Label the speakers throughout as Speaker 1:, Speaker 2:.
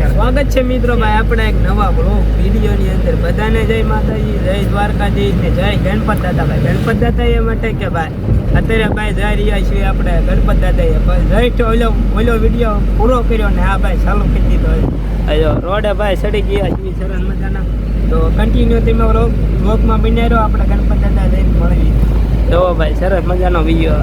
Speaker 1: સ્વાગત છે મિત્રો ભાઈ આપણા એક નવા બ્લોગ વિડીયોની અંદર. બધાને જય માતાજી, જય દ્વારકાધીશ ને જય ગણપત દાદા. ભાઈ ગણપત દાદા એ માટે કે ભાઈ અત્યારે ભાઈ જઈ રહ્યા છીએ આપણે ગણપત દાદા જઈ ઓલો વિડીયો પૂરો કર્યો ને આ ભાઈ ચાલુ કરી દીધો. હવે રોડે ભાઈ ચડી ગયા છીએ સરસ મજાના. તો કન્ટિન્યુ તમે વ્લોગમાં બન્યા રહ્યો, આપણે ગણપત દાદા જઈને મળવી. જો ભાઈ સરસ મજાનો વિડીયો.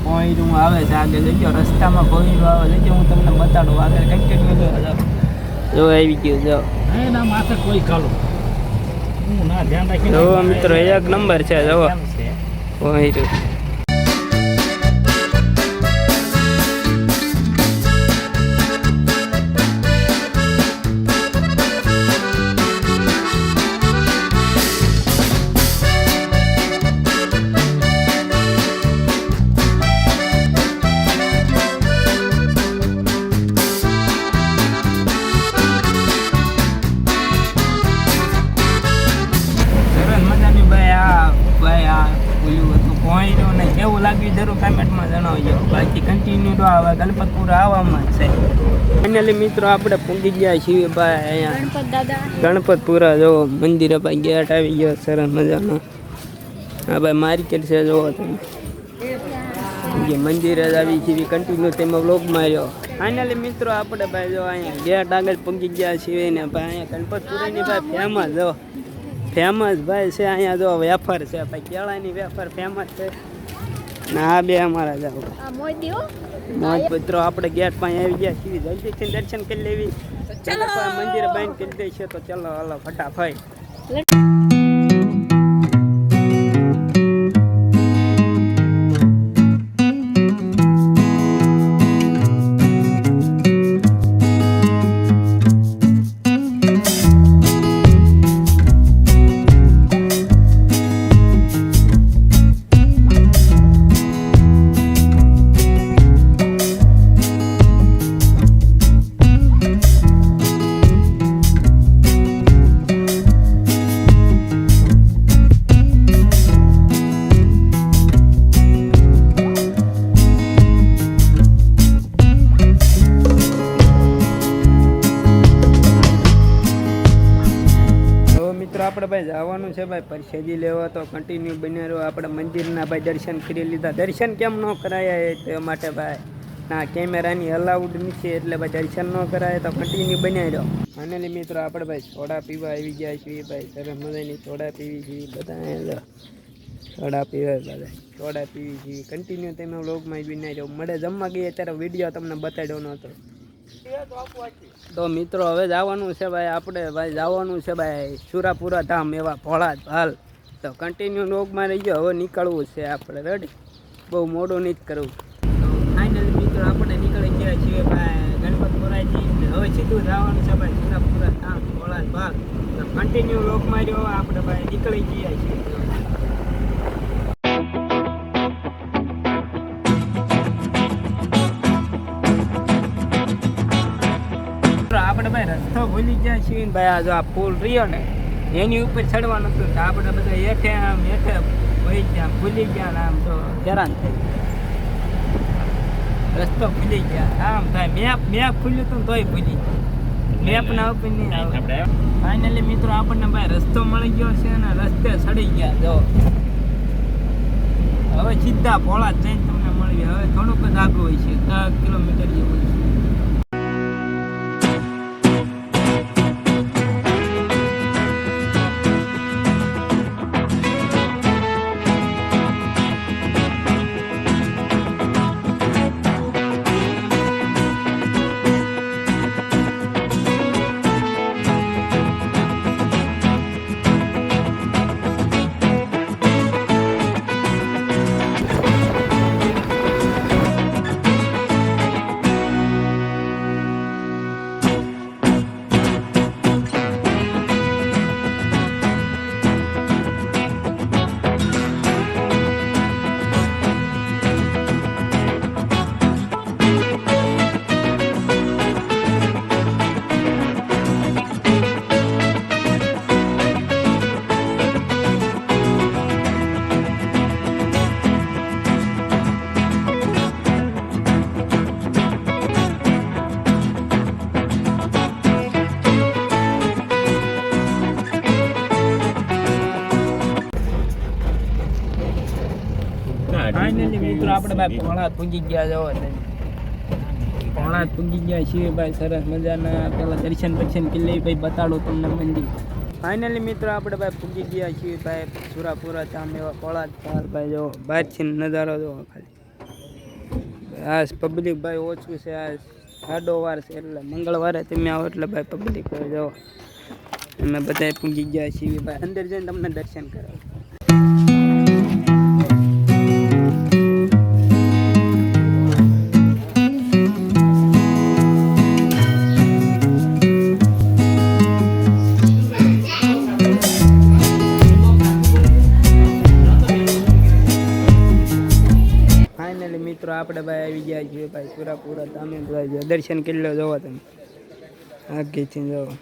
Speaker 1: ભોંયરું આવે છે આગળ જજો, રસ્તામાં ભોંયરું આવે છે, હું તમને બતાડું આગળ કન્ટિન્યુ જો આવી ગયું. જો
Speaker 2: એના માથે કોઈ કાલો હું ના ધ્યાન રાખી
Speaker 1: જો મિત્રો એક નંબર છે. જો ભોંયરું ને કેવું લાગ્યું જરૂર કમેન્ટમાં જણાવજો. બાકી કન્ટિન્યુ તો આવે ગણપતપુર આવવામાં જ છે. ફાઇનલી મિત્રો આપણે પૂગી ગયા છીએ ભાઈ અહીંયા ગણપતપુરા. જો મંદિરે ભાઈ ગેટ આવી ગયો સરસ મજાનો. હા ભાઈ માર્કેટ છે જોવો તમે, મંદિરે જ આવી છીએ કન્ટિન્યુ તેમાં વ્લોગ માર્યો. ફાઇનલી મિત્રો આપણે ભાઈ જો અહીંયા ગેટ આગળ પૂગી ગયા છીએ ને ભાઈ અહીંયા ગણપતપુરાની ભાઈ ફેમસ જો ફેમસ ભાઈ છે અહીંયા જો વેફર છે ભાઈ, કેળાની વેફર ફેમસ છે ને આ બે અમારા જાવ મોજ મિત્રો. આપણે ગેટ પાસે આવી ગયા છીએ, જલ્દીથી દર્શન કરી લેવી. મંદિર બંધ કરી દે છે તો ચલો હાલો ફટાફટ. આપણે ભાઈ જવાનું છે ભાઈ પ્રસાદી લેવા, તો કન્ટિન્યુ બન્યા રહ્યો. આપણે મંદિરના ભાઈ દર્શન કરી લીધા. દર્શન કેમ ન કરાયા તે માટે ભાઈ ના કેમેરાની અલાઉડ નથી એટલે ભાઈ દર્શન ન કરાય, તો કન્ટિન્યુ બન્યા રહ્યો. ફાઇનલી મિત્રો આપણે ભાઈ સોડા પીવા આવી ગયા છીએ ભાઈ, સરસ મજાની સોડા પીવી છીએ બધા. સોડા પીવા બધા સોડા પીવી છીએ કન્ટિન્યુ તમે વ્લોગમાં બન્યા રહ્યો. મળે જમવા ગઈએ ત્યારે વિડીયો તમને બતાડ્યો નહોતો. તો મિત્રો હવે જવાનું છે ભાઈ આપણે ભાઈ જવાનું છે ભાઈ સુરાપુરા ધામ એવા ભોળા હાલ. તો કન્ટિન્યુ વ્લોગમાં રહી ગયો. હવે નીકળવું છે આપણે, રેડી, બહુ મોડું નહીં કરવું. તો ફાઇનલી મિત્રો આપણે નીકળી ગયા છીએ ભાઈ ગણપતપુરાથી. હવે સીધું જવાનું છે ભાઈ સુરાપુરા ધામ ભોળા ભાગ. તો કન્ટિન્યુ વ્લોગમાં રહ્યો આપણે ભાઈ નીકળી ગયા છીએ. આપણે ભાઈ રસ્તો ભૂલી ગયા છીએ ને ભાઈ. આ જો આ પુલ રહ્યો ને એની ઉપર ચડવાનું હતું, તો આપણે બધા હેઠે આમ હેઠે વહી ગયા, ભૂલી ગયા ને આમ તો હેરાન થઈ રસ્તો ભૂલી ગયા. આમ થાય મેપ ખુલ્યું હતું તોય ભૂલી ગયા, મેપ ના ઉપર નહીં આવે. ફાઇનલી મિત્રો આપણને ભાઈ રસ્તો મળી ગયો છે ને રસ્તે ચડી ગયા. જો હવે સીધા ભોળા જઈને તમને મળી. હવે થોડુંક જ આગળ હોય છે, 10 કિલોમીટર જેવું છે. આપણે ભાઈ ભોળા પૂજી ગયા જવો ભોળા પૂજી ગયા છીએ ભાઈ સરસ મજાના પેલા દર્શન કરી લઈ ભાઈ બતાડો તમને મંદિર ફાઇનલી મિત્રો આપણે ભાઈ પૂજી ગયા છીએ ભાઈ સુરાપુરા ધામ એવા ભોળા ભાઈ જો બહારથી નજારો જોવો ખાલી આ પબ્લિક ભાઈ ઓછું છે આ સાડો વાર છે એટલે મંગળવારે તમે આવો એટલે ભાઈ પબ્લિક હોય જો અમે બધા પૂજી ગયા છીએ ભાઈ અંદર જઈને તમને દર્શન કરાવો મિત્રો આપણે ભાઈ આવી ગયા છીએ ભાઈ સુરાપુરા ધામે ભાઈ દર્શન કરી લો જોવો તમે આગેથી જોવો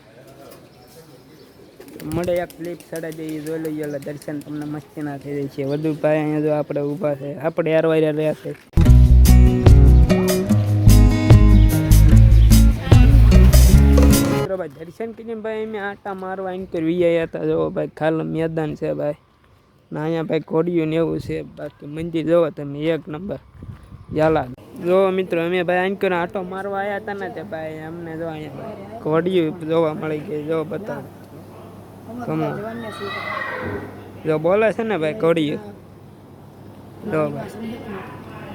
Speaker 1: મળે એક ક્લિપ ચડા જઈએ જોઈ લઈએ એટલે દર્શન તમને મસ્તી ના થઈ જાય છે વધુ ભાઈ અહીંયા જો આપણે ઊભા છે આપણે યારવાયા રહ્યા છે મિત્રો ભાઈ દર્શન કરીને ભાઈ અમે આટા મારવા એમ કરી આવ્યા હતા જો ભાઈ ખાલી મેદાન છે ભાઈ ના અહીંયા ભાઈ ઘોડિયું ને એવું છે બાકી મંદિર જોવો તમે એક નંબર યાલા જો મિત્રો અમે ભાઈ આંકર આટો મારવા આવ્યા હતા ને તે ભાઈ અમને જો અહીંયા ઘોડિયું જોવા મળી ગઈ જો બતાવો કમો જો બોલે છે ને ભાઈ ઘોડિયું જો ભાઈ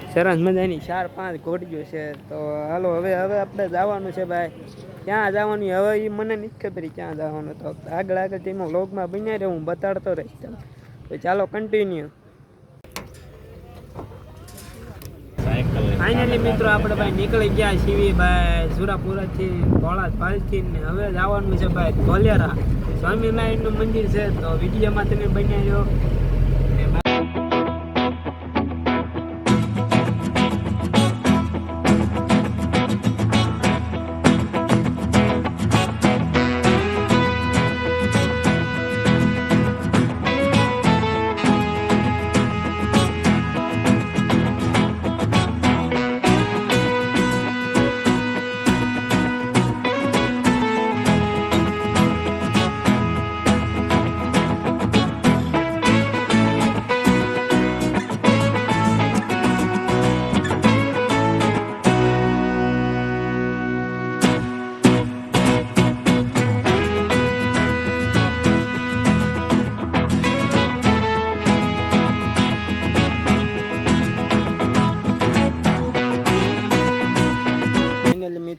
Speaker 1: સરસ મજાની 4-5 ઘોડિયું છે તો હાલો હવે આપણે જવાનું છે ભાઈ ક્યાં જવાનું હવે એ મને નથી ખબર ક્યાં જવાનું તો આગળ તેમાં વ્લોગમાં બન્યા રહે હું બતાડતો રહીશ તમને તો ચાલો કન્ટિન્યુ ફાઇનલી મિત્રો આપણે ભાઈ નીકળી ગયા છીએ ભાઈ સુરાપુરાથી ભોળા ભાલથી ને હવે જવાનું છે ભાઈ ધોલેરા સ્વામિનારાયણનું મંદિર છે તો વિડીયોમાં તમે બન્યા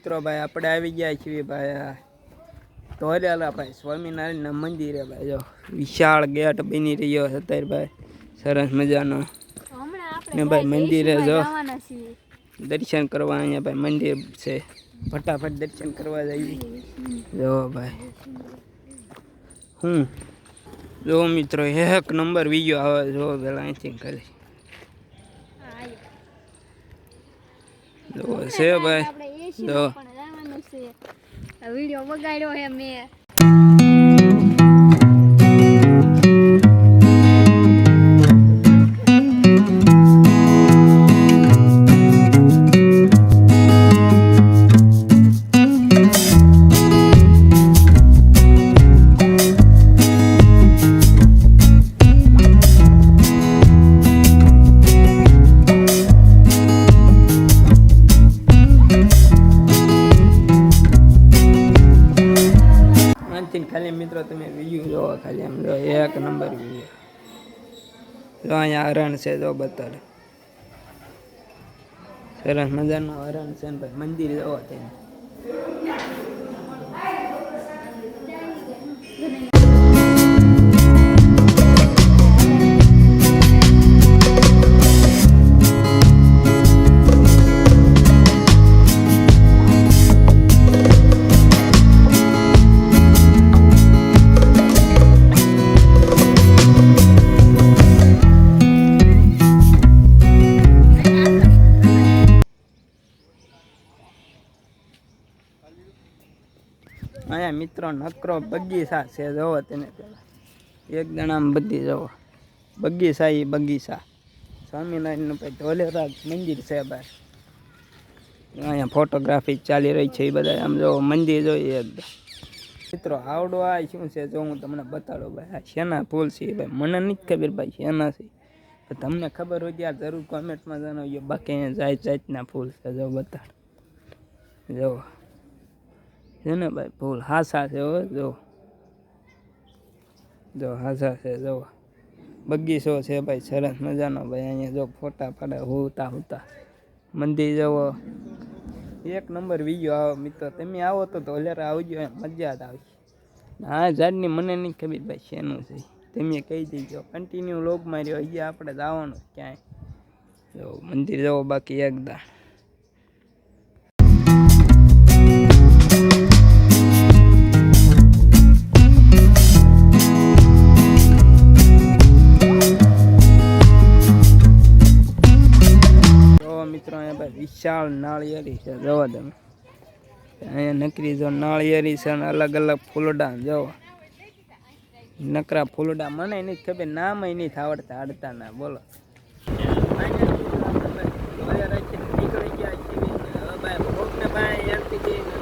Speaker 1: મિત્રો ભાઈ આપણે આવી ગયા છીએ ભાઈ ધોલેરા ભાઈ સ્વામિનારાયણના મંદિરે ભાઈ જો વિશાળ ગેટ બની રહ્યો છે અત્યારે ભાઈ સરસ મજાનો ને ભાઈ મંદિરે જો દર્શન કરવા અહીંયા ભાઈ મંદિર છે ફટાફટ દર્શન કરવા જઈએ જો ભાઈ જો મિત્રો એક નંબર વિડીયો આવે જો પેલા અહીંથી કરી જો છે ભાઈ જો
Speaker 3: વિડીયો બગાડ્યો હે મેં
Speaker 1: ખાલી મિત્રો તમે વિડીયો જોવો ખાલી આમ જો એક નંબર વિડીયો જો અહીંયા હરણ છે જો બતાડે સરસ મજાનું હરણ છે ને ભાઈ મંદિર જોવો તેને અહીંયા મિત્રો નકરો બગીચા છે જોવો તેને પેલા એક જણામાં બધી જોવો બગીચા એ બગીચા સ્વામિનારાયણનું ભાઈ ધોલેરા મંદિર છે ભાઈ અહીંયા ફોટોગ્રાફી ચાલી રહી છે એ બધા આમ જો મંદિર જોઈએ એકદમ મિત્રો આવડો આ શું છે જો હું તમને બતાડું ભાઈ આ શેના ફૂલ છે ભાઈ મને નથી ખબર ભાઈ શેના છે તો તમને ખબર હોય ત્યાં જરૂર કોમેન્ટમાં જણાવજો. બાકી અહીંયા જાતના ફૂલ છે, જો બતાડ જો છે ને ભાઈ, ફૂલ હાસા છે હો, જો હાસા છે. જો બગીચો છે ભાઈ, સરસ મજાનો ભાઈ. અહીંયા જો ફોટા પડે હોતા મંદિર જવો, એક નંબર વિડીયો આવો મિત્રો. તમે આવો તો ઓલેરા આવજો, મજા જ આવશે. આ ઝાડની મને નહીં ખબર ભાઈ શેનું છે, તમે કહી દેજો. કન્ટિન્યુ લોગ માર્યો, અહીંયા આપણે જવાનું ક્યાંય. જો મંદિર જવો બાકી એકદમ. મિત્રો અહીંયા ભાઈ વિશાળ નાળિયેરી છે, જોવા તમે. અહીંયા નકરી જો નાળિયેરી છે અને અલગ અલગ ફૂલડા જો નકરા ફૂલડા. મને નહીં ખબર, નામ નહીં આવડતા હાડતા ના. બોલો નીકળી ગયા છીએ. હવે ભાઈ